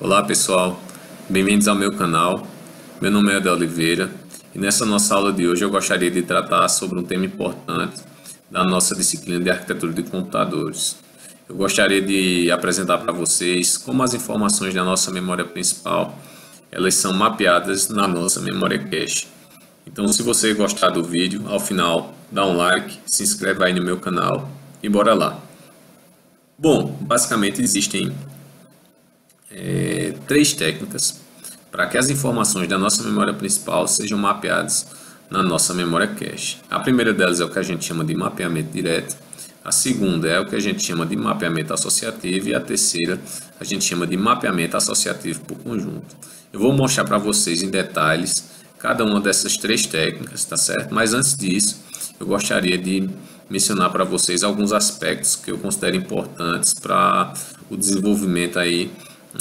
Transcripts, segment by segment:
Olá pessoal, bem-vindos ao meu canal. Meu nome é Eder Oliveira e nessa nossa aula de hoje eu gostaria de tratar sobre um tema importante da nossa disciplina de arquitetura de computadores. Eu gostaria de apresentar para vocês como as informações da nossa memória principal elas são mapeadas na nossa memória cache. Então, se você gostar do vídeo, ao final dá um like, se inscreve aí no meu canal e bora lá. Bom, basicamente existem três técnicas para que as informações da nossa memória principal sejam mapeadas na nossa memória cache. A primeira delas é o que a gente chama de mapeamento direto, a segunda é o que a gente chama de mapeamento associativo e a terceira a gente chama de mapeamento associativo por conjunto. Eu vou mostrar para vocês em detalhes cada uma dessas três técnicas, tá certo? Mas antes disso, eu gostaria de mencionar para vocês alguns aspectos que eu considero importantes para o desenvolvimento aí,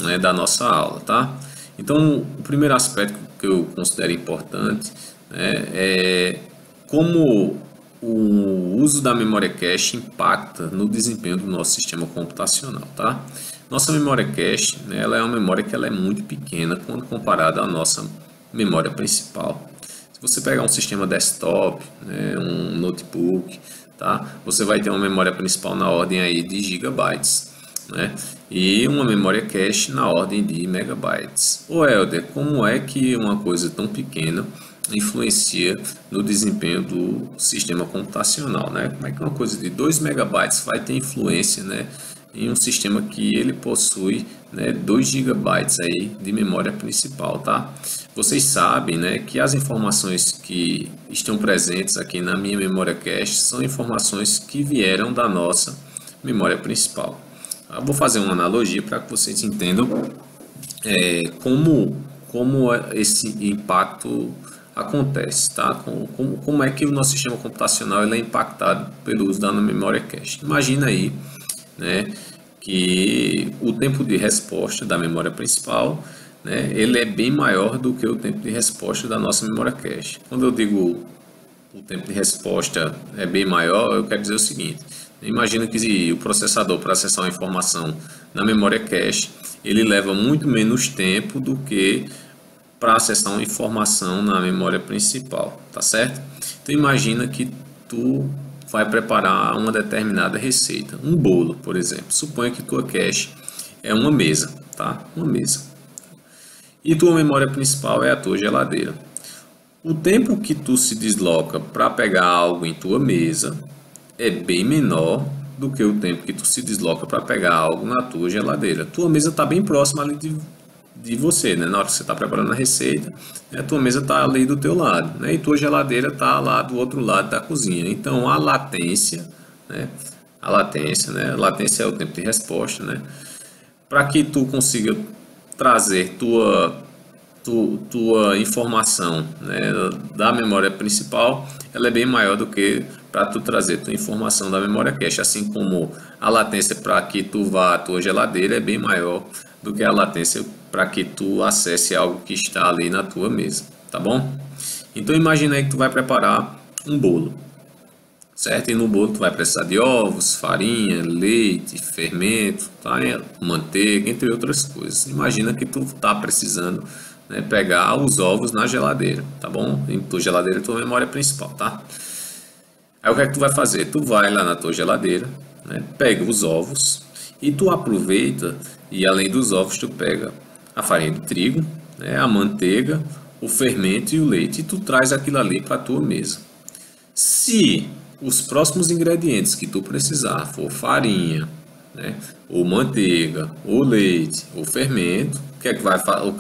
né, da nossa aula, tá? Então, o primeiro aspecto que eu considero importante, né, é como o uso da memória cache impacta no desempenho do nosso sistema computacional, tá? Nossa memória cache, né, ela é uma memória que ela é muito pequena quando comparada à nossa memória principal. Se você pegar um sistema desktop, né, um notebook, tá, você vai ter uma memória principal na ordem aí de gigabytes, né, e uma memória cache na ordem de megabytes. Ô Helder, como é que uma coisa tão pequena influencia no desempenho do sistema computacional, né? Como é que uma coisa de 2 megabytes vai ter influência, né, em um sistema que ele possui, né, 2 gigabytes aí de memória principal, tá? Vocês sabem, né, que as informações que estão presentes aqui na minha memória cache são informações que vieram da nossa memória principal. Eu vou fazer uma analogia para que vocês entendam como esse impacto acontece, tá? Como é que o nosso sistema computacional ele é impactado pelo uso da memória cache. Imagina aí, né, que o tempo de resposta da memória principal, né, ele é bem maior do que o tempo de resposta da nossa memória cache. Quando eu digo o tempo de resposta é bem maior, eu quero dizer o seguinte: imagina que o processador, para acessar uma informação na memória cache, ele leva muito menos tempo do que para acessar uma informação na memória principal, tá certo? Então imagina que tu vai preparar uma determinada receita, um bolo, por exemplo. Suponha que tua cache é uma mesa, tá? Uma mesa. E tua memória principal é a tua geladeira. O tempo que tu se desloca para pegar algo em tua mesa é bem menor do que o tempo que tu se desloca para pegar algo na tua geladeira. Tua mesa está bem próxima ali de você, né? Na hora que você está preparando a receita, a tua mesa está ali do teu lado, né? E tua geladeira está lá do outro lado da cozinha. Então a latência, né? A latência é o tempo de resposta, né? Para que tu consiga trazer tua informação, né, da memória principal, ela é bem maior do que para tu trazer tua informação da memória cache, assim como a latência para que tu vá à tua geladeira é bem maior do que a latência para que tu acesse algo que está ali na tua mesa, tá bom? Então imagina aí que tu vai preparar um bolo, certo? E no bolo tu vai precisar de ovos, farinha, leite, fermento, tá? Manteiga, entre outras coisas. Imagina que tu tá precisando, né, pegar os ovos na geladeira, tá bom? Em tua geladeira é tua memória principal, tá? Aí o que é que tu vai fazer? Tu vai lá na tua geladeira, né, pega os ovos e tu aproveita e além dos ovos tu pega a farinha de trigo, né, a manteiga, o fermento e o leite e tu traz aquilo ali para a tua mesa. Se os próximos ingredientes que tu precisar for farinha, né, ou manteiga, ou leite, ou fermento, o que é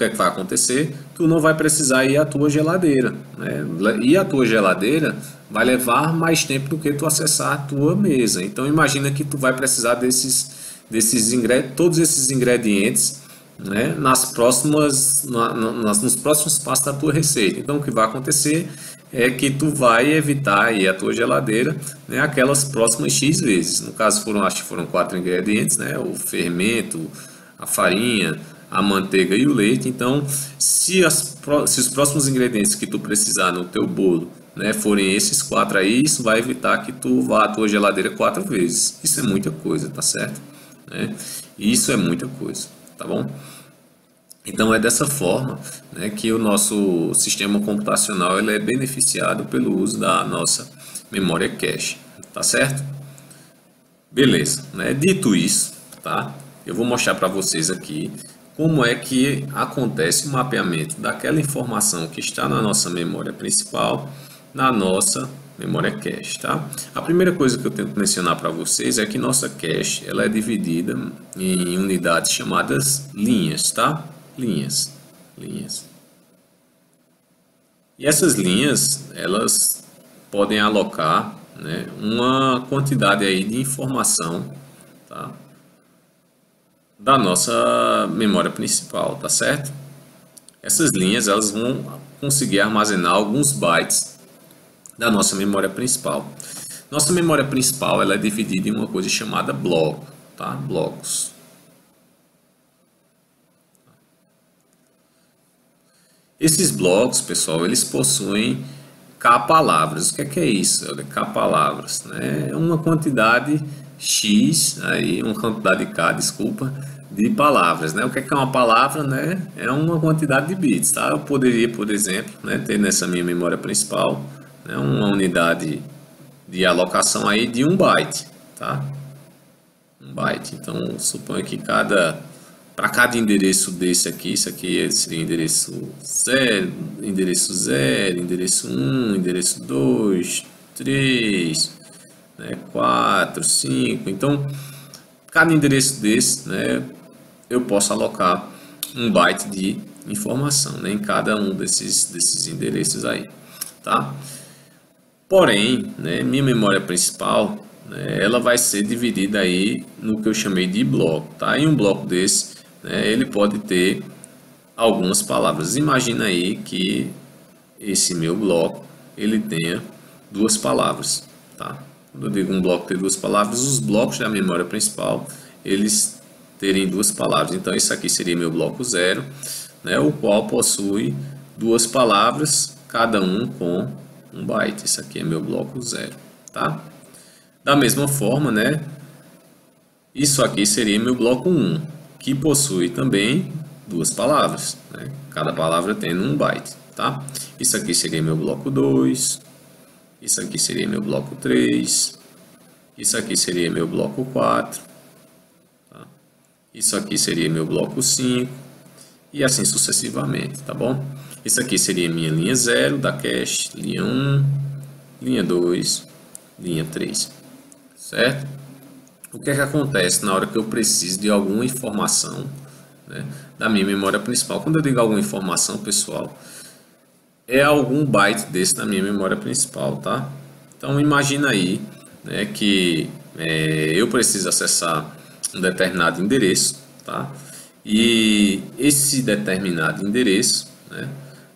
que vai acontecer? Tu não vai precisar ir à tua geladeira, né? E a tua geladeira vai levar mais tempo do que tu acessar a tua mesa. Então imagina que tu vai precisar todos esses ingredientes, né, nos próximos passos da tua receita. Então o que vai acontecer é que tu vai evitar aí a tua geladeira, né, aquelas próximas X vezes. No caso acho que foram 4 ingredientes, né, o fermento, a farinha, a manteiga e o leite. Então se os próximos ingredientes que tu precisar no teu bolo, né, forem esses 4 aí, isso vai evitar que tu vá à tua geladeira 4 vezes. Isso é muita coisa, tá certo? Né? Isso é muita coisa, tá bom? Então é dessa forma, né, que o nosso sistema computacional ele é beneficiado pelo uso da nossa memória cache, tá certo? Beleza, né? Dito isso, tá? Eu vou mostrar para vocês aqui como é que acontece o mapeamento daquela informação que está na nossa memória principal na nossa memória cache, tá? A primeira coisa que eu tenho que mencionar para vocês é que nossa cache ela é dividida em unidades chamadas linhas, tá? Linhas. E essas linhas, elas podem alocar, né, uma quantidade aí de informação, tá, da nossa memória principal, tá certo? Essas linhas, elas vão conseguir armazenar alguns bytes da nossa memória principal. Nossa memória principal, ela é dividida em uma coisa chamada bloco, tá? Blocos. Esses blocos, pessoal, eles possuem k-palavras. O que é isso? K-palavras, né? É uma quantidade x, aí, uma quantidade k, desculpa, de palavras, né? O que é uma palavra, né? É uma quantidade de bits, tá? Eu poderia, por exemplo, né, ter nessa minha memória principal, né, uma unidade de alocação aí de 1 byte, tá? 1 byte. Então, suponho que para cada endereço desse aqui, isso aqui seria endereço 0, endereço 1, endereço 2, 3, né, 4, 5. Então, cada endereço desse, né, eu posso alocar 1 byte de informação, né, em cada um desses endereços aí, tá? Porém, né, minha memória principal, né, ela vai ser dividida aí no que eu chamei de bloco, tá? E um bloco desse, né, ele pode ter algumas palavras. Imagina aí que esse meu bloco ele tenha 2 palavras, tá? Quando eu digo um bloco ter 2 palavras, os blocos da memória principal eles terem 2 palavras. Então isso aqui seria meu bloco 0, né, o qual possui 2 palavras, cada um com 1 byte. Isso aqui é meu bloco 0, tá? Da mesma forma, né, isso aqui seria meu bloco 1, que possui também 2 palavras, né? Cada palavra tendo 1 byte, tá? Isso aqui seria meu bloco 2, isso aqui seria meu bloco 3, isso aqui seria meu bloco 4, tá? Isso aqui seria meu bloco 5 e assim sucessivamente, tá bom? Isso aqui seria minha linha 0 da cache, linha 1, linha 2, linha 3, certo? O que é que acontece na hora que eu preciso de alguma informação, né, da minha memória principal? Quando eu digo alguma informação, pessoal, é algum byte desse na minha memória principal, tá? Então imagina aí, né, que eu preciso acessar um determinado endereço, tá? E esse determinado endereço, né,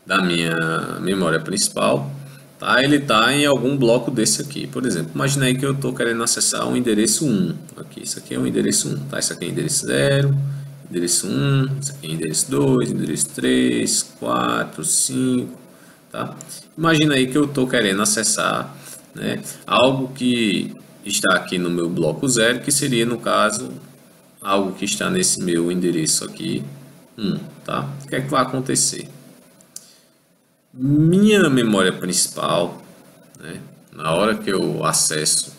da minha memória principal, tá? Ele está em algum bloco desse aqui. Por exemplo, imagina aí que eu estou querendo acessar um endereço 1. Aqui, isso aqui é um endereço 1, tá? Isso aqui é endereço 0, endereço 1, isso aqui é endereço 2, endereço 3, 4, 5, tá? Imagina aí que eu estou querendo acessar, né, algo que está aqui no meu bloco 0, que seria, no caso, algo que está nesse meu endereço aqui, 1, tá? O que é que vai acontecer? Minha memória principal, né, na hora que eu acesso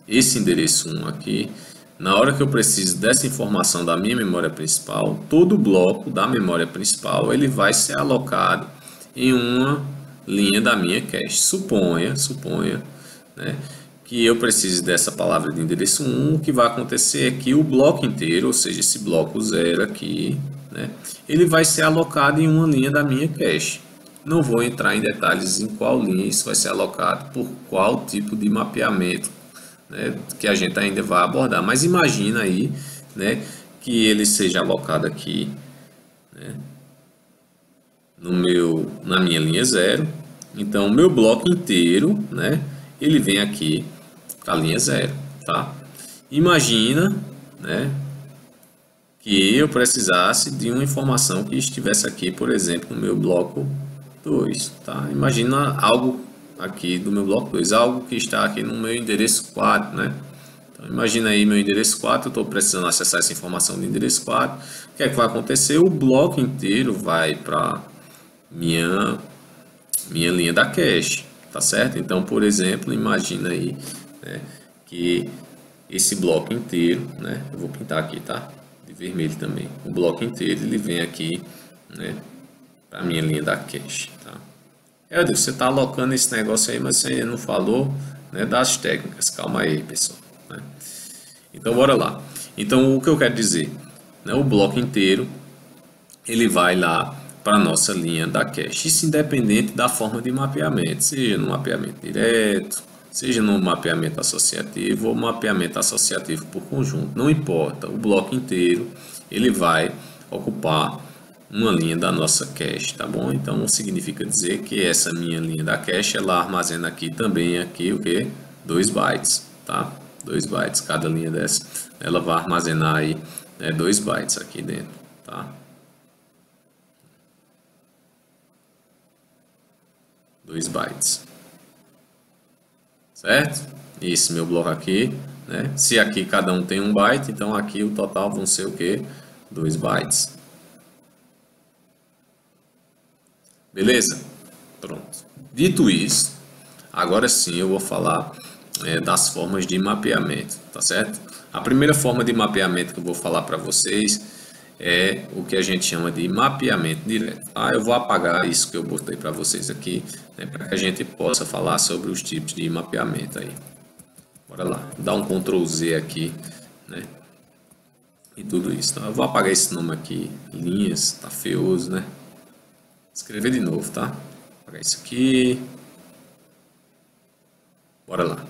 esse endereço 1 aqui, na hora que eu preciso dessa informação da minha memória principal, todo o bloco da memória principal ele vai ser alocado em uma linha da minha cache. Suponha, né, que eu precise dessa palavra de endereço 1, o que vai acontecer é que o bloco inteiro, ou seja, esse bloco 0 aqui, né, ele vai ser alocado em uma linha da minha cache. Não vou entrar em detalhes em qual linha isso vai ser alocado, por qual tipo de mapeamento, né, que a gente ainda vai abordar. Mas imagina aí, né, que ele seja alocado aqui, né, na minha linha 0. Então, o meu bloco inteiro, né, ele vem aqui com a linha 0, tá? Imagina, né, que eu precisasse de uma informação que estivesse aqui, por exemplo, no meu bloco 2, tá? Imagina algo aqui do meu bloco 2, algo que está aqui no meu endereço 4, né? Então, Então, imagina aí meu endereço 4, eu estou precisando acessar essa informação do endereço 4. O que é que vai acontecer? O bloco inteiro vai para minha linha da cache, tá certo? Então, por exemplo, imagina aí, né, que esse bloco inteiro, né, eu vou pintar aqui, tá? De vermelho também. O bloco inteiro ele vem aqui, né, para minha linha da cache, tá? Deus, você está alocando esse negócio aí, mas você não falou, né, das técnicas. Calma aí, pessoal, né? Então, bora lá. Então, o que eu quero dizer, né, o bloco inteiro ele vai lá para a nossa linha da cache. Isso independente da forma de mapeamento, seja no mapeamento direto, seja no mapeamento associativo ou mapeamento associativo por conjunto. Não importa, o bloco inteiro ele vai ocupar uma linha da nossa cache, tá bom? Então significa dizer que essa minha linha da cache ela armazena aqui também aqui o que? 2 bytes, tá? 2 bytes, cada linha dessa ela vai armazenar aí, né, 2 bytes aqui dentro, tá? 2 bytes, certo? Esse meu bloco aqui, né? Se aqui cada um tem 1 byte, então aqui o total vão ser o que? 2 bytes. Beleza? Pronto. Dito isso, agora sim eu vou falar das formas de mapeamento, tá certo? A primeira forma de mapeamento que eu vou falar para vocês é o que a gente chama de mapeamento direto. Eu vou apagar isso que eu botei para vocês aqui, né, para que a gente possa falar sobre os tipos de mapeamento aí. Bora lá, dá um Ctrl Z aqui, né? E tudo isso. Então, eu vou apagar esse nome aqui, linhas, tá feioso, né? Escrever de novo, tá? Vou apagar isso aqui. Bora lá.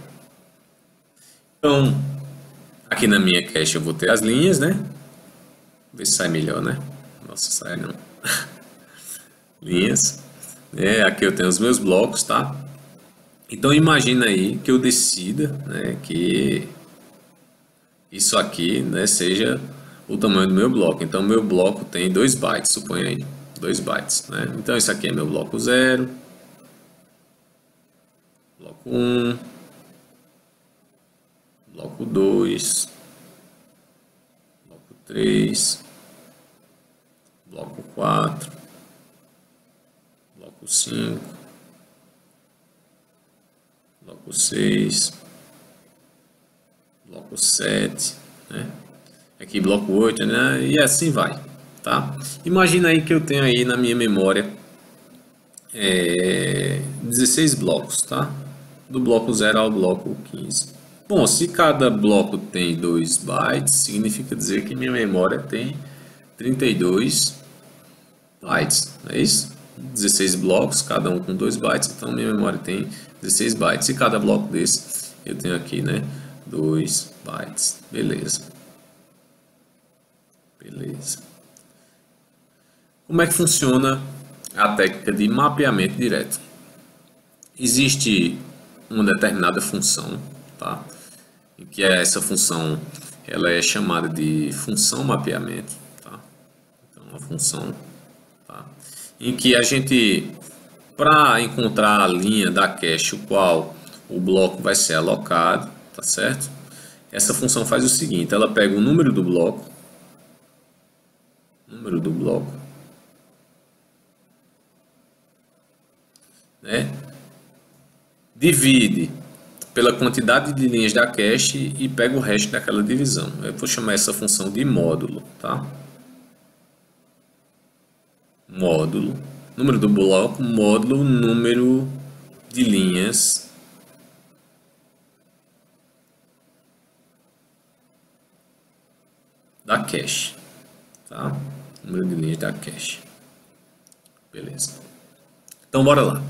Então, aqui na minha cache eu vou ter as linhas, né? Ver se sai melhor, né? Nossa, sai não. Linhas. Aqui eu tenho os meus blocos, tá? Então imagina aí que eu decida, né, que isso aqui, né, seja o tamanho do meu bloco. Então meu bloco tem 2 bytes, suponha aí, 2 bytes, né? Então isso aqui é meu bloco 0, bloco 1, bloco 2, bloco 3, bloco 4, bloco 5, bloco 6, bloco 7, né? Aqui bloco 8, né? E assim vai, tá? Imagina aí que eu tenho aí na minha memória 16 blocos, tá? Do bloco 0 ao bloco 15. Bom, se cada bloco tem 2 bytes, significa dizer que minha memória tem 32 bytes, não é isso? 16 blocos, cada um com 2 bytes, então minha memória tem 16 bytes. E cada bloco desse eu tenho aqui, né, 2 bytes. Beleza. Beleza. Como é que funciona a técnica de mapeamento direto? Existe uma determinada função, tá? Em que essa função ela é chamada de função mapeamento, tá? Então, uma função, tá? Em que a gente, para encontrar a linha da cache, o qual o bloco vai ser alocado, tá certo? Essa função faz o seguinte: ela pega o número do bloco, né? Divide pela quantidade de linhas da cache e pega o resto daquela divisão. Eu vou chamar essa função de módulo, tá? Módulo, número do bloco, módulo, número de linhas da cache, tá? Número de linhas da cache. Beleza. Então, bora lá.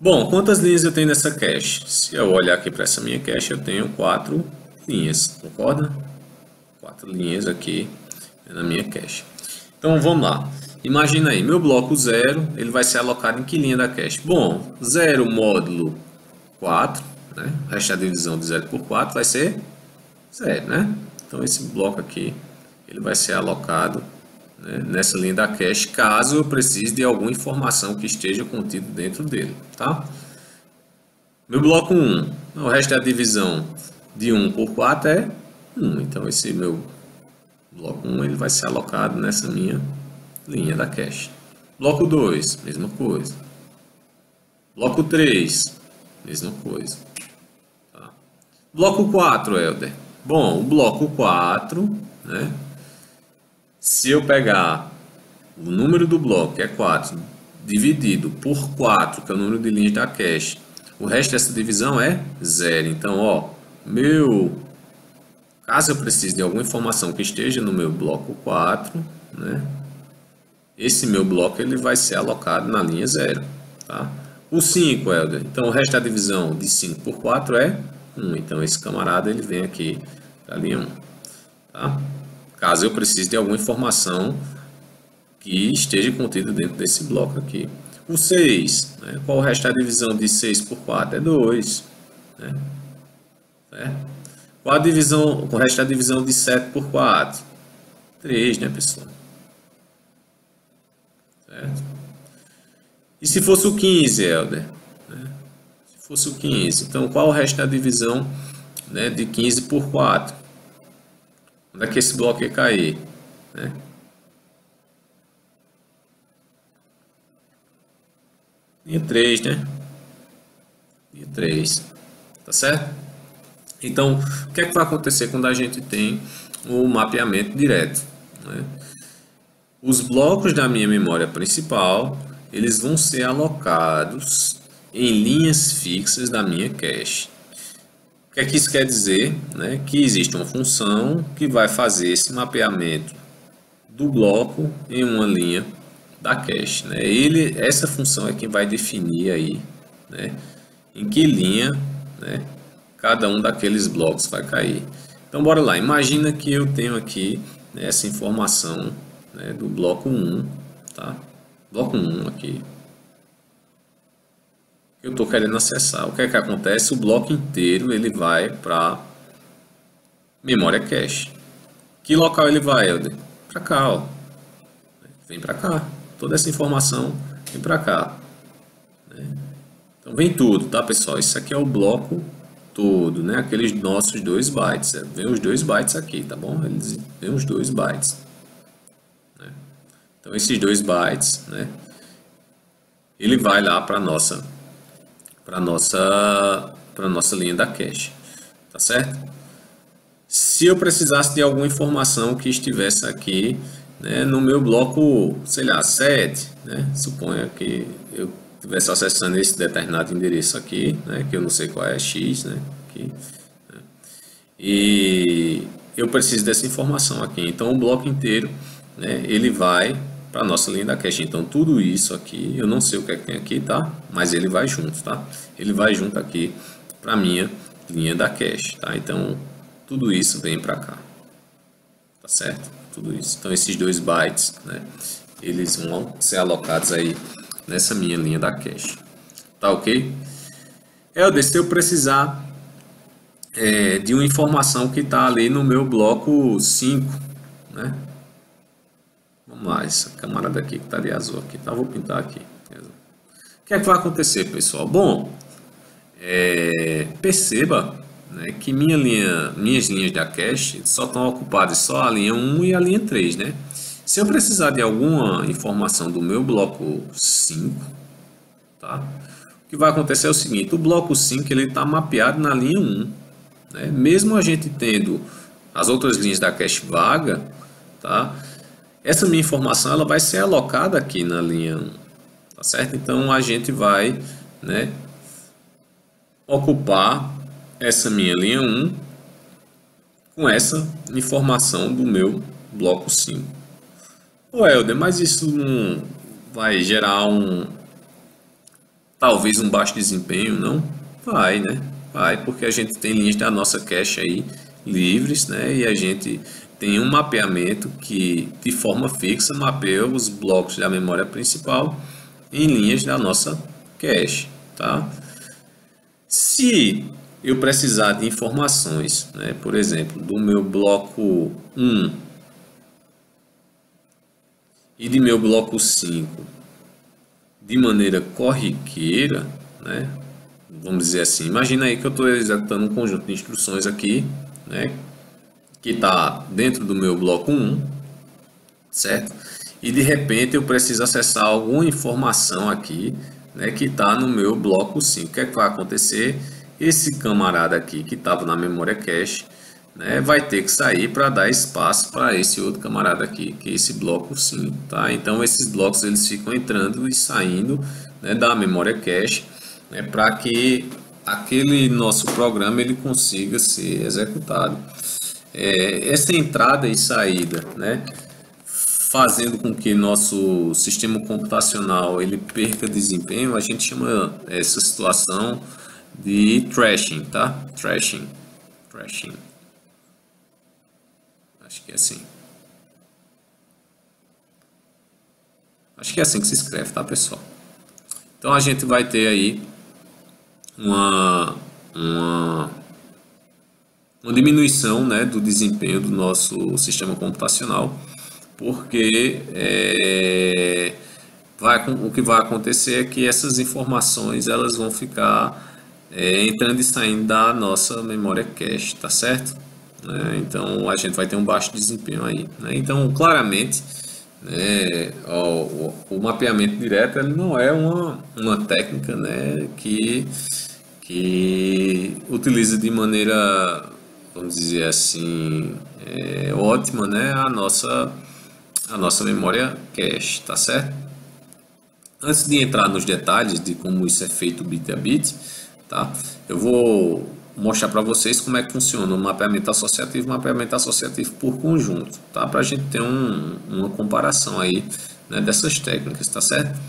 Bom, quantas linhas eu tenho nessa cache? Se eu olhar aqui para essa minha cache, eu tenho 4 linhas, concorda? 4 linhas aqui na minha cache. Então, vamos lá. Imagina aí, meu bloco 0, ele vai ser alocado em que linha da cache? Bom, 0 módulo 4, né? O resto da divisão de 0 por 4 vai ser 0, né? Então, esse bloco aqui, ele vai ser alocado, né, nessa linha da cache, caso eu precise de alguma informação que esteja contida dentro dele, tá? Meu bloco 1, o resto da divisão de 1 por 4 é 1. Então esse meu bloco 1 ele vai ser alocado nessa minha linha da cache. Bloco 2, mesma coisa. Bloco 3, mesma coisa. Tá. Bloco 4, Helder. Bom, o bloco 4, né? Se eu pegar o número do bloco, que é 4, dividido por 4, que é o número de linhas da cache, o resto dessa divisão é 0. Então, ó, caso eu precise de alguma informação que esteja no meu bloco 4, né? Esse meu bloco ele vai ser alocado na linha 0, tá? O 5, Helder. Então, o resto da divisão de 5 por 4 é 1. Então, esse camarada ele vem aqui para a linha 1, tá? Caso eu precise de alguma informação que esteja contida dentro desse bloco aqui. O 6, né? Qual o resto da divisão de 6 por 4? É 2, né? Qual o resto da divisão de 7 por 4? 3, né, pessoal? Certo? E se fosse o 15, Helder? Se fosse o 15, então qual o resto da divisão, né, de 15 por 4? Onde é que esse bloco ia cair? Né? Linha 3, né? Linha 3. Tá certo? Então, o que é que vai acontecer quando a gente tem o mapeamento direto, né? Os blocos da minha memória principal, eles vão ser alocados em linhas fixas da minha cache. O que é que isso quer dizer? Né? Que existe uma função que vai fazer esse mapeamento do bloco em uma linha da cache, né? Essa função é quem vai definir aí, né, em que linha, né, cada um daqueles blocos vai cair. Então, bora lá. Imagina que eu tenho aqui, né, essa informação, né, do bloco 1, tá? Bloco 1 aqui. Eu estou querendo acessar. O que é que acontece? O bloco inteiro ele vai para memória cache. Que local ele vai, Helder? Para cá, ó. Vem para cá. Toda essa informação vem para cá. Então vem tudo, tá, pessoal? Isso aqui é o bloco todo, né? Aqueles nossos 2 bytes. Vem os 2 bytes aqui, tá bom? Eles vêm os 2 bytes. Né? Então esses 2 bytes, né? Ele vai lá para nossa linha da cache, tá certo? Se eu precisasse de alguma informação que estivesse aqui, né, no meu bloco, sei lá, 7, né? Suponha que eu estivesse acessando esse determinado endereço aqui, né, que eu não sei qual é, X, né, aqui, né, e eu preciso dessa informação aqui. Então o bloco inteiro, né, ele vai para a nossa linha da cache. Então tudo isso aqui, eu não sei o que é que tem aqui, tá? Mas ele vai junto, tá? Ele vai junto aqui para a minha linha da cache, tá? Então tudo isso vem para cá, tá certo? Tudo isso. Então esses 2 bytes, né, eles vão ser alocados aí nessa minha linha da cache, tá ok? Helder, se eu precisar de uma informação que está ali no meu bloco 5, né? Vamos lá, essa camarada aqui que está de azul aqui, tá? Vou pintar aqui. O que é que vai acontecer, pessoal? Bom, perceba, né, que minhas linhas da cache só estão ocupadas só a linha 1 e a linha 3, né? Se eu precisar de alguma informação do meu bloco 5, tá? O que vai acontecer é o seguinte: o bloco 5 ele está mapeado na linha 1, né? Mesmo a gente tendo as outras linhas da cache vaga, tá? Essa minha informação ela vai ser alocada aqui na linha 1, tá certo? Então a gente vai, né, ocupar essa minha linha 1 com essa informação do meu bloco 5. Ô Helder, mas isso não vai gerar talvez um baixo desempenho, não? Vai, né? Vai, porque a gente tem linhas da nossa cache aí livres, né? E a gente tem um mapeamento que de forma fixa mapeia os blocos da memória principal em linhas da nossa cache, tá? Se eu precisar de informações, né, por exemplo, do meu bloco 1 e de meu bloco 5 de maneira corriqueira, né, vamos dizer assim, imagina aí que eu estou executando um conjunto de instruções aqui, né, que está dentro do meu bloco 1, certo? E de repente eu preciso acessar alguma informação aqui, né, que está no meu bloco 5. O que é que vai acontecer? Esse camarada aqui que estava na memória cache, né, vai ter que sair para dar espaço para esse outro camarada aqui, que é esse bloco 5, tá? Então esses blocos eles ficam entrando e saindo, né, da memória cache, né, para que aquele nosso programa ele consiga ser executado. Essa entrada e saída, né, fazendo com que nosso sistema computacional ele perca desempenho, a gente chama essa situação de thrashing, tá? Thrashing. Acho que é assim. Acho que é assim que se escreve, tá, pessoal? Então a gente vai ter aí uma diminuição, né, do desempenho do nosso sistema computacional, porque o que vai acontecer é que essas informações elas vão ficar entrando e saindo da nossa memória cache, tá certo? Então a gente vai ter um baixo desempenho aí, né? Então claramente, né, o mapeamento direto ele não é uma técnica, né, que utiliza de maneira, vamos dizer assim, ótima, né, a nossa memória cache, tá certo? Antes de entrar nos detalhes de como isso é feito bit a bit, tá? Eu vou mostrar para vocês como é que funciona o mapeamento associativo e o mapeamento associativo por conjunto, tá? Para a gente ter uma comparação aí, né, dessas técnicas, tá certo?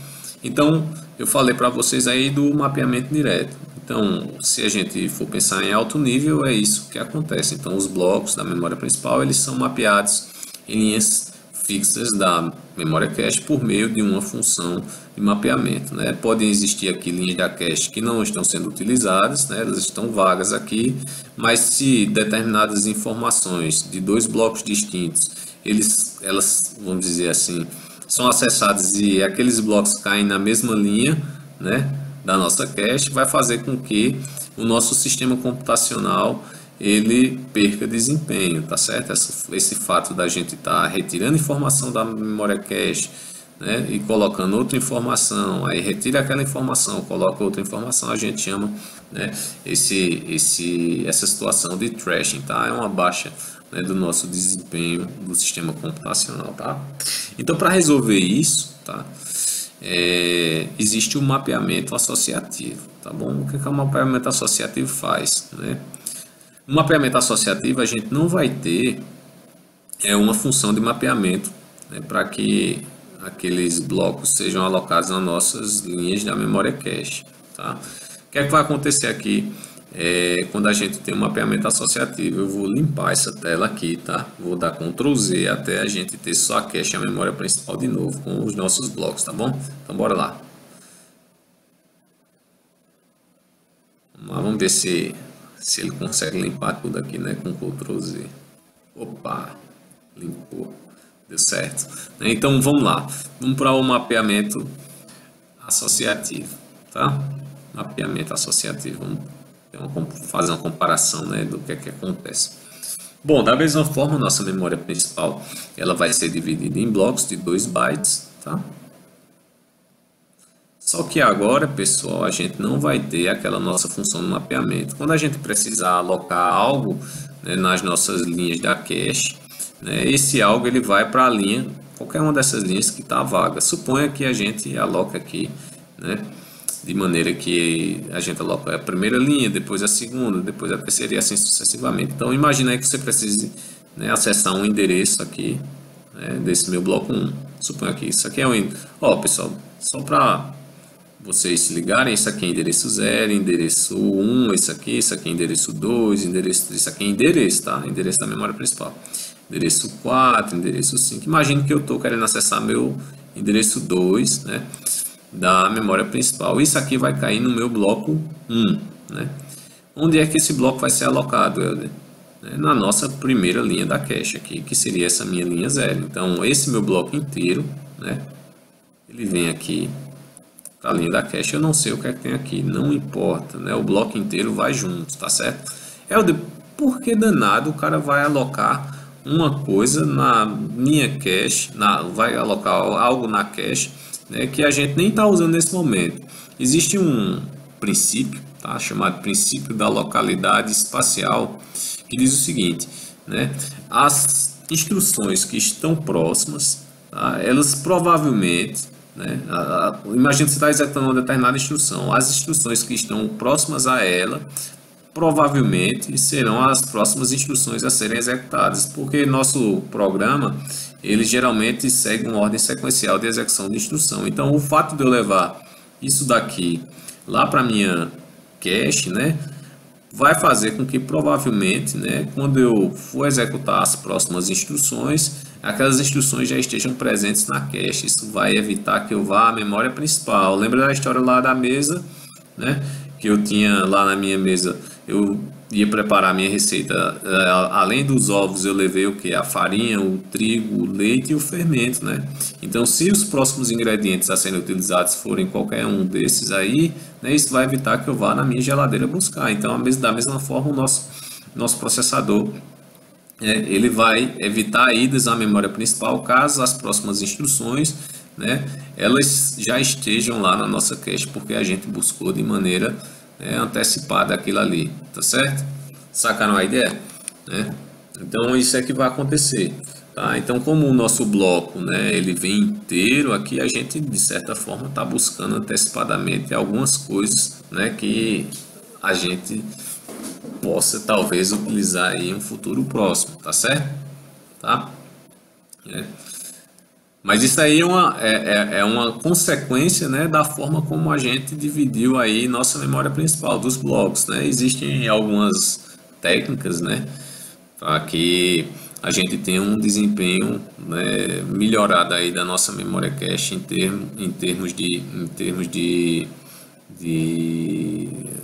Então, eu falei para vocês aí do mapeamento direto. Então, se a gente for pensar em alto nível, é isso que acontece. Então, os blocos da memória principal, eles são mapeados em linhas fixas da memória cache por meio de uma função de mapeamento, né? Podem existir aqui linhas da cache que não estão sendo utilizadas, né? Elas estão vagas aqui, mas se determinadas informações de dois blocos distintos, elas, vamos dizer assim, são acessadas e aqueles blocos caem na mesma linha, né, da nossa cache, vai fazer com que o nosso sistema computacional ele perca desempenho, tá certo? Esse fato da gente estar retirando informação da memória cache, né, e colocando outra informação, aí retira aquela informação, coloca outra informação, a gente chama, né, essa situação de thrashing, tá? É uma baixa, né, do nosso desempenho do sistema computacional, tá? Então, para resolver isso, tá, existe o mapeamento associativo, tá bom? O que o mapeamento associativo faz, né? No mapeamento associativo, a gente não vai ter uma função de mapeamento, né, para que aqueles blocos sejam alocados nas nossas linhas da memória cache, tá? O que é que vai acontecer aqui quando a gente tem um mapeamento associativo? Eu vou limpar essa tela aqui, tá? Vou dar Ctrl Z até a gente ter só a cache e a memória principal de novo com os nossos blocos, tá bom? Então bora lá. Vamos ver se ele consegue limpar tudo aqui, né, com Ctrl Z. Opa, limpou, deu certo. Então vamos lá, vamos para o mapeamento associativo, tá? Mapeamento associativo, vamos fazer uma comparação, né, do que acontece. Bom, da mesma forma, nossa memória principal ela vai ser dividida em blocos de 2 bytes, tá? Só que agora, pessoal, a gente não vai ter aquela nossa função de mapeamento. Quando a gente precisar alocar algo, né, nas nossas linhas da cache, né, esse algo ele vai para a linha, qualquer uma dessas linhas que está vaga. Suponha que a gente aloca aqui, né, de maneira que a gente aloca a primeira linha, depois a segunda, depois a terceira e assim sucessivamente. Então, imagine aí que você precise, né, acessar um endereço aqui, né, desse meu bloco 1. Suponha que isso aqui é um... Ó, pessoal, só para vocês se ligarem, isso aqui é endereço 0, endereço 1, isso aqui é endereço 2, isso aqui é endereço, tá? Endereço da memória principal. Endereço 4, endereço 5. Imagine que eu estou querendo acessar meu endereço 2, né, da memória principal. Isso aqui vai cair no meu bloco 1, né? Onde é que esse bloco vai ser alocado, Helder? Na nossa primeira linha da cache aqui, que seria essa minha linha 0. Então, esse meu bloco inteiro, né, ele vem aqui para a linha da cache. Eu não sei o que é que tem aqui, não importa, né? O bloco inteiro vai junto, tá certo? Por que danado o cara vai alocar uma coisa na minha cache, vai alocar algo na cache, né, que a gente nem está usando nesse momento? Existe um princípio, tá, chamado princípio da localidade espacial, que diz o seguinte, né, as instruções que estão próximas, tá, elas provavelmente, né, imagina que você está executando uma determinada instrução, as instruções que estão próximas a ela provavelmente serão as próximas instruções a serem executadas, porque nosso programa ele geralmente segue uma ordem sequencial de execução de instrução. Então, o fato de eu levar isso daqui lá para minha cache, né, vai fazer com que provavelmente, né, quando eu for executar as próximas instruções, aquelas instruções já estejam presentes na cache. Isso vai evitar que eu vá à memória principal. Lembra da história lá da mesa, né, que eu tinha lá na minha mesa? Eu ia preparar a minha receita, além dos ovos eu levei o que? A farinha, o trigo, o leite e o fermento, né? Então, se os próximos ingredientes a serem utilizados forem qualquer um desses aí, né, isso vai evitar que eu vá na minha geladeira buscar. Então, da mesma forma, o nosso processador, ele vai evitar idas à memória principal caso as próximas instruções, né, elas já estejam lá na nossa cache, porque a gente buscou de maneira antecipada aquilo ali, tá certo? Sacaram a ideia? Né? Então isso é que vai acontecer, tá? Então, como o nosso bloco, né, ele vem inteiro aqui, a gente de certa forma está buscando antecipadamente algumas coisas, né, que a gente possa talvez utilizar aí em um futuro próximo, tá certo? Tá? Mas isso aí é uma consequência, né, da forma como a gente dividiu aí nossa memória principal dos blocos, né? Existem algumas técnicas, né, para que a gente tenha um desempenho, né, melhorado aí da nossa memória cache em termos de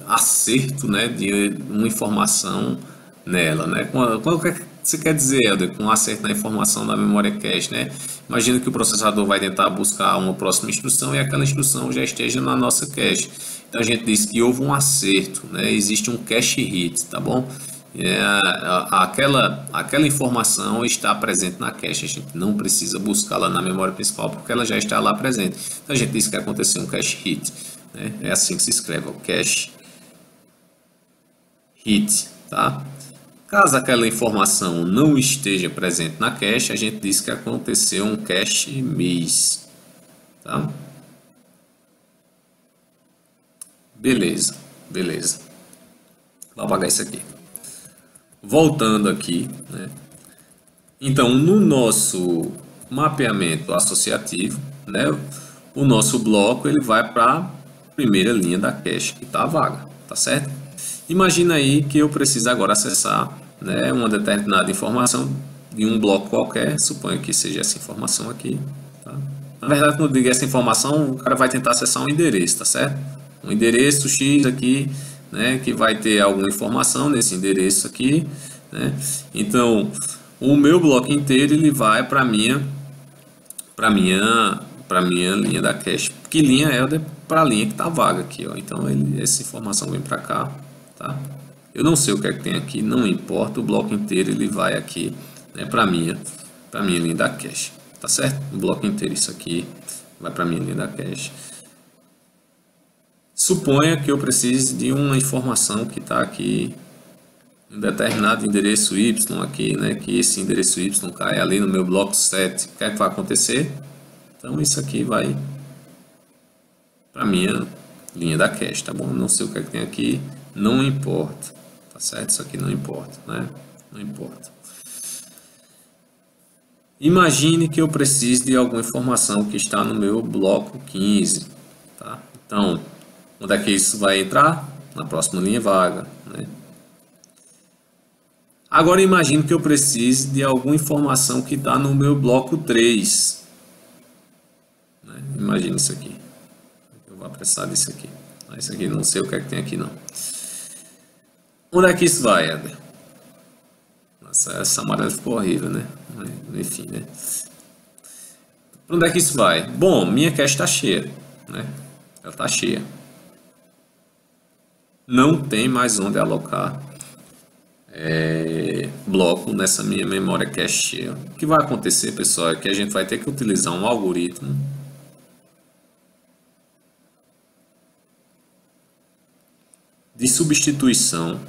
acerto, né, de uma informação nela, né? Qual que você quer dizer, Helder, com acerto na informação da memória cache, né? Imagina que o processador vai tentar buscar uma próxima instrução e aquela instrução já esteja na nossa cache. Então a gente diz que houve um acerto, né? Existe um cache hit, tá bom? Aquela informação está presente na cache, a gente não precisa buscá-la na memória principal porque ela já está lá presente. Então a gente diz que aconteceu um cache hit, né? É assim que se escreve, o cache hit, tá? Caso aquela informação não esteja presente na cache, a gente diz que aconteceu um cache miss, tá? Beleza. Vou apagar isso aqui. Voltando aqui, né? Então, no nosso mapeamento associativo, né, o nosso bloco ele vai para a primeira linha da cache que está vaga, tá certo? Imagina aí que eu preciso agora acessar, né, uma determinada informação de um bloco qualquer, suponho que seja essa informação aqui, tá? Na verdade, quando eu digo essa informação, o cara vai tentar acessar um endereço, tá certo? Um endereço X aqui, né, que vai ter alguma informação nesse endereço aqui, né? Então, o meu bloco inteiro ele vai para minha linha da cache. Que linha é? Para a linha que está vaga aqui, ó. Então, essa informação vem para cá, tá? Eu não sei o que é que tem aqui, não importa, o bloco inteiro ele vai aqui, né, para minha linha da cache, tá certo? O bloco inteiro, isso aqui, vai para minha linha da cache. Suponha que eu precise de uma informação que está aqui, um determinado endereço Y aqui, né, que esse endereço Y cai ali no meu bloco 7. O que é que vai acontecer? Então, isso aqui vai para minha linha da cache, tá bom? Não sei o que é que tem aqui, não importa. Tá certo? Isso aqui não importa, né? Não importa. Imagine que eu precise de alguma informação que está no meu bloco 15, tá? Então, onde é que isso vai entrar? Na próxima linha vaga, né? Agora imagine que eu precise de alguma informação que está no meu bloco 3, né? Imagine isso aqui. Eu vou precisar disso aqui. Isso aqui não sei o que é que tem aqui não. Onde é que isso vai, Eder? Nossa, essa amarela ficou horrível, né? Enfim, né? Onde é que isso vai? Bom, minha cache está cheia, né? ela está cheia. Não tem mais onde alocar bloco nessa minha memória cache cheia. O que vai acontecer, pessoal, é que a gente vai ter que utilizar um algoritmo de substituição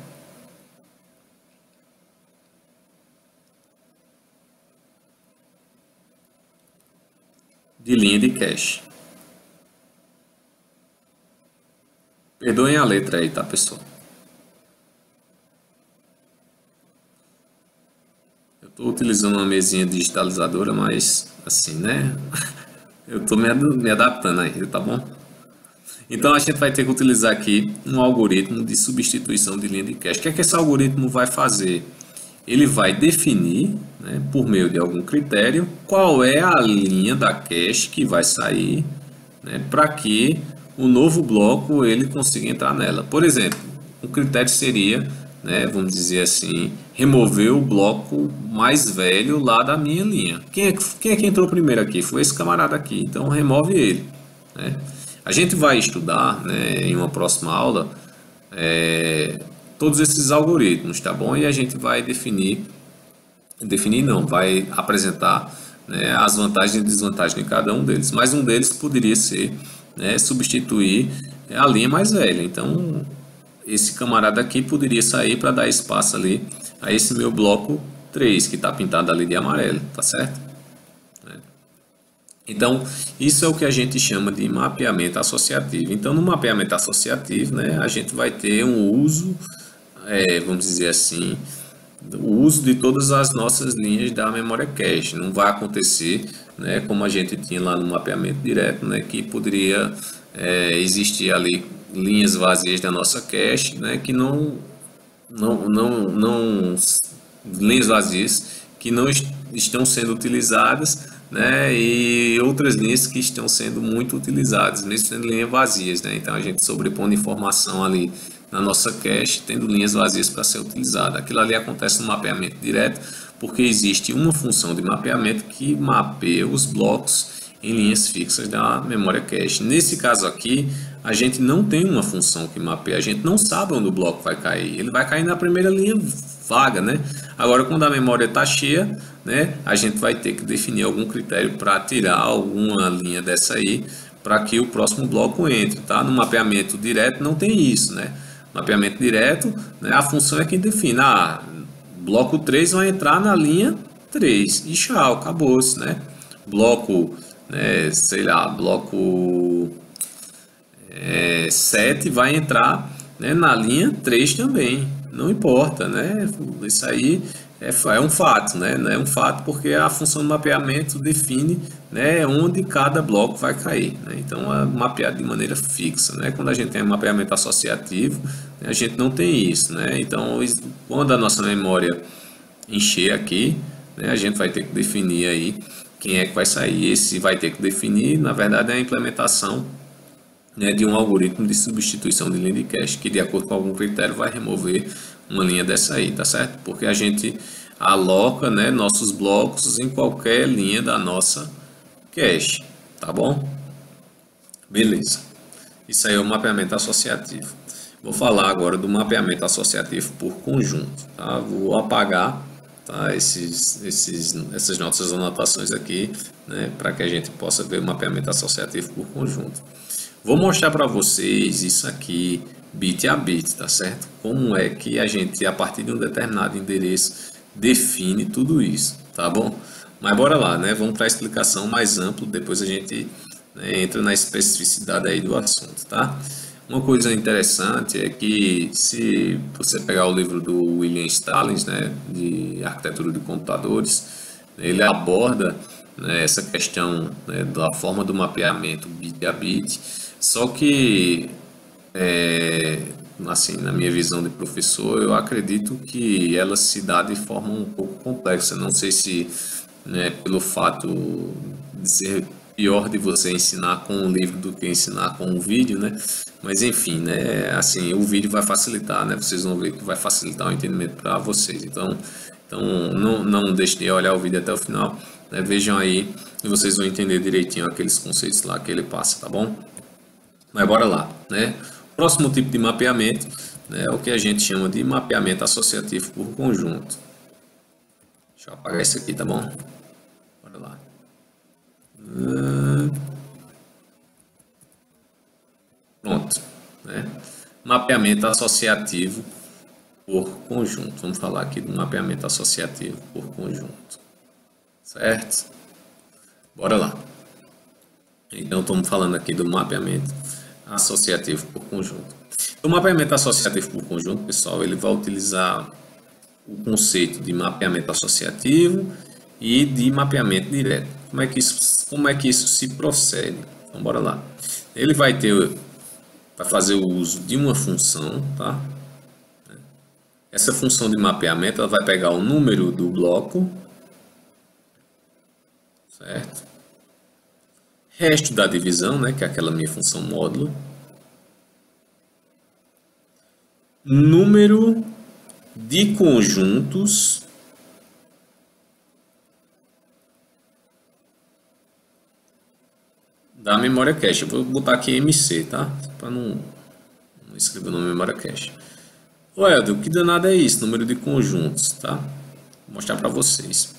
de linha de cache. Perdoem a letra aí, tá, pessoal? Eu estou utilizando uma mesinha digitalizadora, mas assim, né? Eu estou me adaptando aí, tá bom? Então a gente vai ter que utilizar aqui um algoritmo de substituição de linha de cache. O que é que esse algoritmo vai fazer? Ele vai definir, né, por meio de algum critério, qual é a linha da cache que vai sair, né, para que o novo bloco ele consiga entrar nela. Por exemplo, o critério seria, né, vamos dizer assim, remover o bloco mais velho lá da minha linha. Quem é que entrou primeiro aqui? Foi esse camarada aqui, então remove ele, né? A gente vai estudar, né, em uma próxima aula todos esses algoritmos, tá bom? E a gente vai vai apresentar, né, as vantagens e desvantagens de cada um deles. Mas um deles poderia ser, né, substituir a linha mais velha. Então, esse camarada aqui poderia sair para dar espaço ali a esse meu bloco 3, que está pintado ali de amarelo, tá certo? Então, isso é o que a gente chama de mapeamento associativo. Então, no mapeamento associativo, né, a gente vai ter um uso, vamos dizer assim, o uso de todas as nossas linhas da memória cache. Não vai acontecer, né, como a gente tinha lá no mapeamento direto, né, que poderia existir ali linhas vazias da nossa cache, né, que linhas vazias que não estão sendo utilizadas, né, e outras linhas que estão sendo muito utilizadas, mesmo sendo linhas vazias, né? Então a gente sobrepondo informação ali na nossa cache, tendo linhas vazias para ser utilizada. Aquilo ali acontece no mapeamento direto, porque existe uma função de mapeamento que mapeia os blocos em linhas fixas da memória cache. Nesse caso aqui, a gente não tem uma função que mapeia, a gente não sabe onde o bloco vai cair. Ele vai cair na primeira linha vaga, né? Agora, quando a memória está cheia, né, a gente vai ter que definir algum critério para tirar alguma linha dessa aí, para que o próximo bloco entre, tá? No mapeamento direto não tem isso, né? Mapeamento direto, né, a função é quem define. Bloco 3 vai entrar na linha 3 e tchau, acabou-se, né? Bloco, né, sei lá, bloco 7 vai entrar, né, na linha 3 também, não importa, né? Isso aí é um fato, né? Não é um fato porque a função do mapeamento define, né, onde cada bloco vai cair, né? Então é mapeado de maneira fixa, né? Quando a gente tem mapeamento associativo, né, a gente não tem isso, né? Então quando a nossa memória encher aqui, né, a gente vai ter que definir aí quem é que vai sair. Esse vai ter que definir, na verdade, é a implementação, né, de um algoritmo de substituição de linha de cache, que de acordo com algum critério vai remover uma linha dessa aí, tá certo? Porque a gente aloca, né, nossos blocos em qualquer linha da nossa cache, tá bom? Beleza. Isso aí é o mapeamento associativo. Vou falar agora do mapeamento associativo por conjunto, tá? Vou apagar, tá, essas nossas anotações aqui, né, para que a gente possa ver o mapeamento associativo por conjunto. Vou mostrar para vocês isso aqui bit a bit, tá certo? Como é que a gente, a partir de um determinado endereço, define tudo isso, tá bom? Mas bora lá, né? Vamos para a explicação mais ampla, depois a gente, né, entra na especificidade aí do assunto, tá? Uma coisa interessante é que se você pegar o livro do William Stallings, né, de arquitetura de computadores, ele aborda, né, essa questão, né, da forma do mapeamento bit a bit. Só que, assim, na minha visão de professor, eu acredito que ela se dá de forma um pouco complexa. Não sei se, né, pelo fato de ser pior de você ensinar com um livro do que ensinar com um vídeo, né? Mas enfim, né? Assim, o vídeo vai facilitar, né? Vocês vão ver que vai facilitar o entendimento para vocês. Então não deixem de olhar o vídeo até o final, né? Vejam aí e vocês vão entender direitinho aqueles conceitos lá que ele passa, tá bom? Mas bora lá, né? O próximo tipo de mapeamento, né, é o que a gente chama de mapeamento associativo por conjunto. Deixa eu apagar isso aqui, tá bom? Bora lá. Pronto, né? Mapeamento associativo por conjunto. Vamos falar aqui do mapeamento associativo por conjunto, certo? Bora lá. Então, estamos falando aqui do mapeamento associativo por conjunto. O mapeamento associativo por conjunto, pessoal, ele vai utilizar o conceito de mapeamento associativo e de mapeamento direto. Como é que isso se procede? Então, bora lá. Ele vai fazer o uso de uma função, tá? Essa função de mapeamento, ela vai pegar o número do bloco, certo? Resto da divisão, né, que é aquela minha função módulo. Número de conjuntos da memória cache. Eu vou botar aqui MC, tá? Para não escrever no memória cache. Ué, que danado é isso? Número de conjuntos, tá? Vou mostrar para vocês.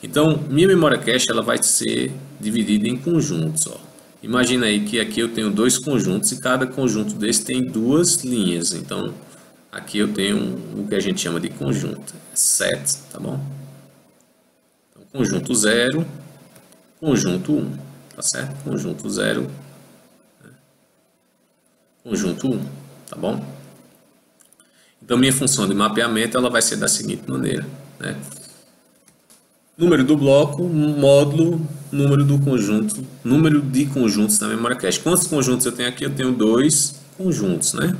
Então, minha memória cache ela vai ser dividida em conjuntos, ó. Imagina aí que aqui eu tenho dois conjuntos e cada conjunto desse tem duas linhas. Então, aqui eu tenho o que a gente chama de conjunto, set, tá bom? Então, conjunto 0, conjunto 1, tá certo? Conjunto 0, conjunto 1, tá bom? Então, minha função de mapeamento ela vai ser da seguinte maneira, né? Número do bloco, módulo, número do conjunto, número de conjuntos da memória cache. Quantos conjuntos eu tenho aqui? Eu tenho dois conjuntos, né?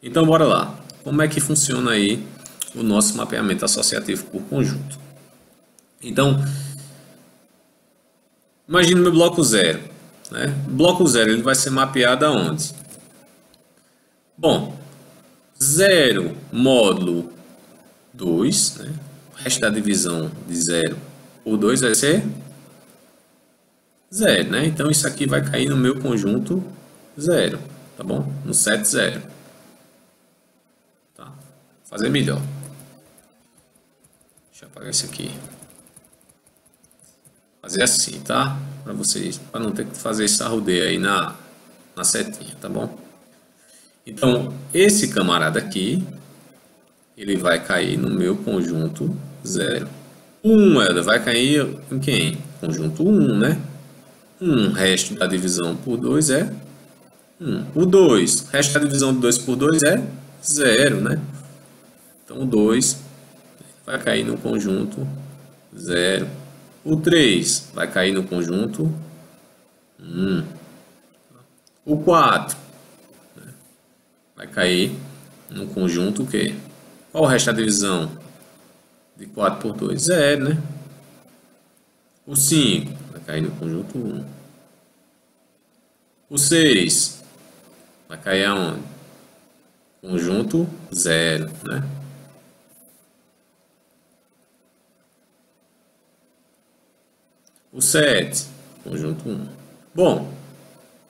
Então, bora lá. Como é que funciona aí o nosso mapeamento associativo por conjunto? Então, imagine meu bloco 0, né? Bloco 0 ele vai ser mapeado aonde? Bom, 0 módulo 2, né? O resto da divisão de 0 por 2 vai ser 0, né? Então, isso aqui vai cair no meu conjunto 0, tá bom? No set 0. Tá? Vou fazer melhor. Deixa eu apagar isso aqui. Fazer assim, tá? Para vocês, para não ter que fazer esse arrudeio aí na setinha, tá bom? Então, esse camarada aqui, ele vai cair no meu conjunto 0. 1 vai cair em quem? Conjunto 1, né? 1, resto da divisão por 2 é 1. O 2, resto da divisão de 2 por 2 é 0, né? Então, o 2 vai cair no conjunto 0. O 3 vai cair no conjunto 1. O 4 vai cair no conjunto o quê? Qual o resto da divisão de 4 por 2? 0, né? O 5 vai cair no conjunto 1. O 6 vai cair aonde? Conjunto 0, né? O 7, conjunto 1. Bom,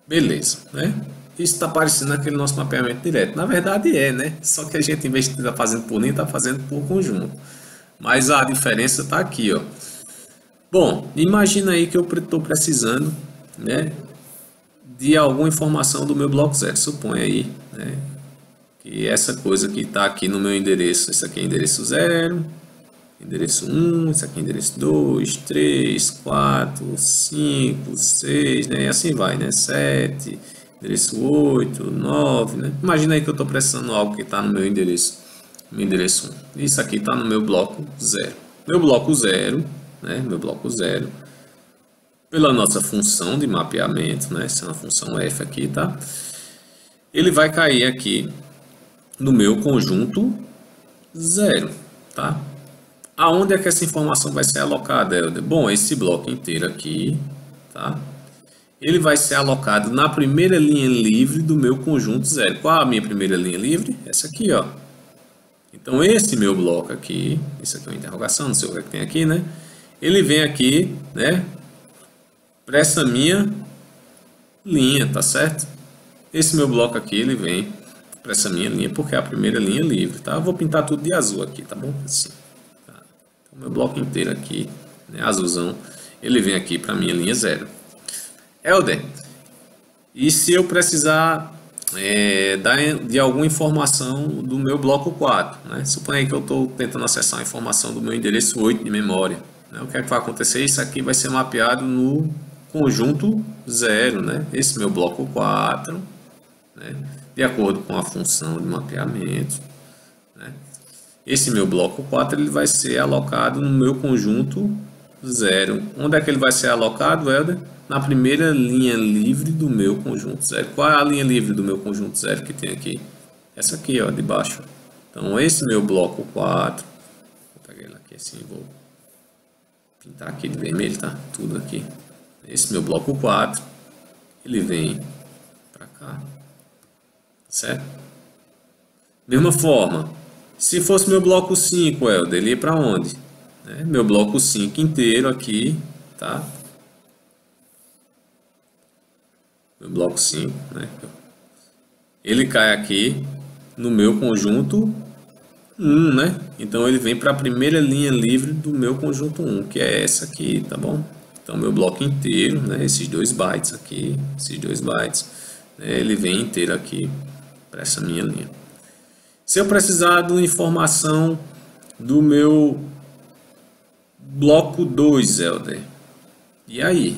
beleza, né? Isso está parecendo aquele nosso mapeamento direto. Na verdade é, né? Só que a gente, em vez de estar fazendo por linha, está fazendo por conjunto. Mas a diferença está aqui, ó. Bom, imagina aí que eu estou precisando, né, de alguma informação do meu bloco 0. Suponha aí, né, que essa coisa que está aqui no meu endereço, isso aqui é endereço 0, endereço 1, isso aqui é endereço 2, 3, 4, 5, 6, né, e assim vai, né, 7, endereço 8, 9, né. Imagina aí que eu estou precisando algo que está no meu endereço 1. Isso aqui está no meu bloco 0. Meu bloco 0, né, meu bloco 0, pela nossa função de mapeamento, né, essa é uma função f aqui, tá? Ele vai cair aqui no meu conjunto 0, tá? Aonde é que essa informação vai ser alocada, Helder? Bom, esse bloco inteiro aqui, tá? Ele vai ser alocado na primeira linha livre do meu conjunto 0. Qual a minha primeira linha livre? Essa aqui, ó. Então, esse meu bloco aqui, isso aqui é uma interrogação, não sei o que tem aqui, né? Ele vem aqui, né, para essa minha linha, tá certo? Esse meu bloco aqui, ele vem para essa minha linha, porque é a primeira linha livre, tá? Eu vou pintar tudo de azul aqui, tá bom? Assim, tá? Então, meu bloco inteiro aqui, né, azulzão, ele vem aqui para minha linha 0. Helder, e se eu precisar de alguma informação do meu bloco 4, né? Suponha aí que eu estou tentando acessar a informação do meu endereço 8 de memória, né? O que é que vai acontecer? Isso aqui vai ser mapeado no conjunto 0, né? Esse meu bloco 4, né? De acordo com a função de mapeamento, né? Esse meu bloco 4 ele vai ser alocado no meu conjunto 0. Onde é que ele vai ser alocado, Helder? Na primeira linha livre do meu conjunto 0. Qual é a linha livre do meu conjunto 0 que tem aqui? Essa aqui, ó, de baixo. Então, esse meu bloco 4, vou pegar ele aqui assim, vou pintar aqui de vermelho, tá? Tudo aqui. Esse meu bloco 4, ele vem para cá, certo? Mesma forma, se fosse meu bloco 5, Helder, ele ia para onde? Meu bloco 5 inteiro aqui, tá? Meu bloco 5, né? Ele cai aqui no meu conjunto 1, né? Então ele vem para a primeira linha livre do meu conjunto 1, que é essa aqui, tá bom? Então meu bloco inteiro, né? Esses 2 bytes aqui, esses 2 bytes, né? Ele vem inteiro aqui para essa minha linha. Se eu precisar de uma informação do meu bloco 2, Helder, e aí?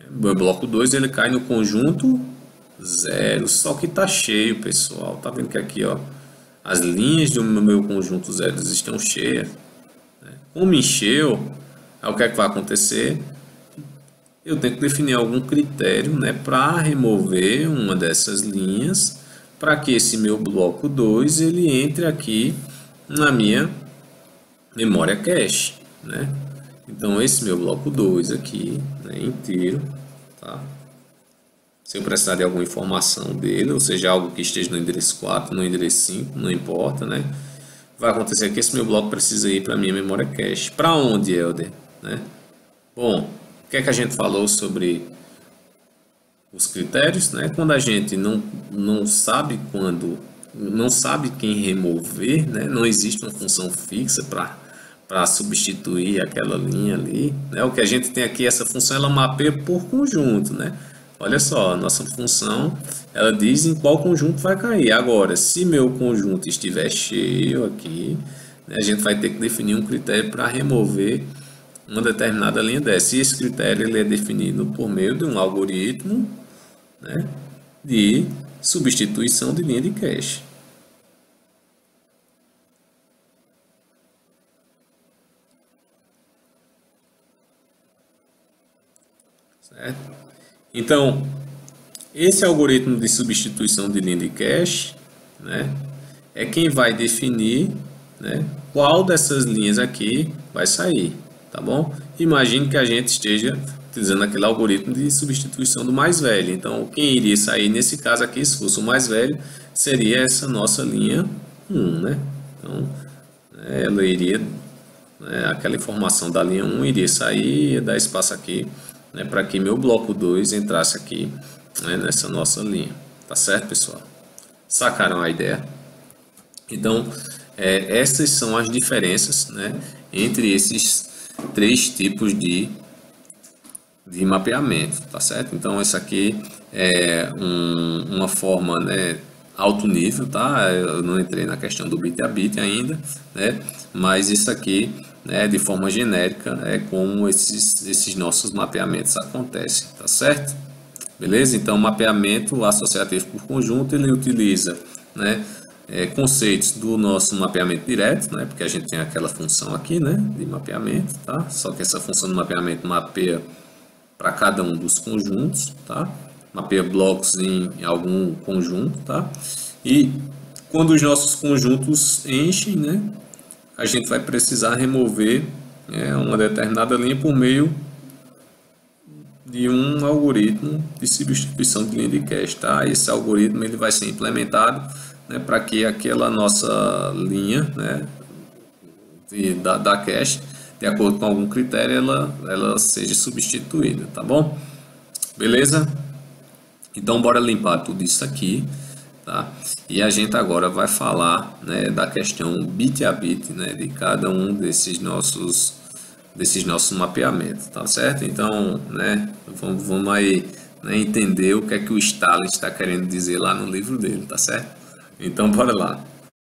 O bloco 2 ele cai no conjunto 0, só que tá cheio, pessoal. Tá vendo que aqui, ó, as linhas do meu conjunto 0 estão cheias, né? Como encheu, aí o que é que vai acontecer? Eu tenho que definir algum critério, né, para remover uma dessas linhas, para que esse meu bloco 2 ele entre aqui na minha memória cache, né? Então esse meu bloco 2 aqui, né, inteiro, tá? Se eu precisar de alguma informação dele, ou seja, algo que esteja no endereço 4, no endereço 5, não importa, né? Vai acontecer que esse meu bloco precisa ir para a minha memória cache. Para onde, Helder? Né? Bom, o que é que a gente falou sobre os critérios, né? Quando a gente não sabe não sabe quem remover, né? Não existe uma função fixa para substituir aquela linha ali, né? O que a gente tem aqui, essa função, ela mapeia por conjunto, né? Olha só, a nossa função, ela diz em qual conjunto vai cair. Agora, se meu conjunto estiver cheio aqui, né, a gente vai ter que definir um critério para remover uma determinada linha dessa. E esse critério ele é definido por meio de um algoritmo, né, de substituição de linha de cache. Certo? Então, esse algoritmo de substituição de linha de cache, né, é quem vai definir, né, qual dessas linhas aqui vai sair, tá bom? Imagine que a gente esteja utilizando aquele algoritmo de substituição do mais velho. Então, quem iria sair nesse caso aqui, se fosse o mais velho, seria essa nossa linha 1, né? Então, ela iria, né, aquela informação da linha 1 iria sair, ia dar espaço aqui, né, para que meu bloco 2 entrasse aqui, né, nessa nossa linha. Tá certo, pessoal? Sacaram a ideia? Então, essas são as diferenças, né, entre esses 3 tipos de mapeamento, tá certo? Então, essa aqui é uma forma, né, alto nível, tá? Eu não entrei na questão do bit a bit ainda, né? Mas isso aqui, né, de forma genérica, é como esses nossos mapeamentos acontecem, tá certo? Beleza? Então, mapeamento associativo por conjunto, ele utiliza, né, conceitos do nosso mapeamento direto, né, porque a gente tem aquela função aqui, né, de mapeamento, tá? Só que essa função de mapeamento mapeia para cada um dos conjuntos, tá? Mapeia blocos em algum conjunto, tá? E quando os nossos conjuntos enchem, né, a gente vai precisar remover, né, uma determinada linha por meio de um algoritmo de substituição de linha de cache, tá? Esse algoritmo ele vai ser implementado, né, para que aquela nossa linha, né, da cache, de acordo com algum critério, ela seja substituída, tá bom? Beleza? Então bora limpar tudo isso aqui, tá? E a gente agora vai falar, né, da questão bit a bit, né, de cada um desses nossos mapeamentos, tá certo? Então, né, vamos aí, né, entender o que é que o Stalin está querendo dizer lá no livro dele, tá certo? Então bora lá.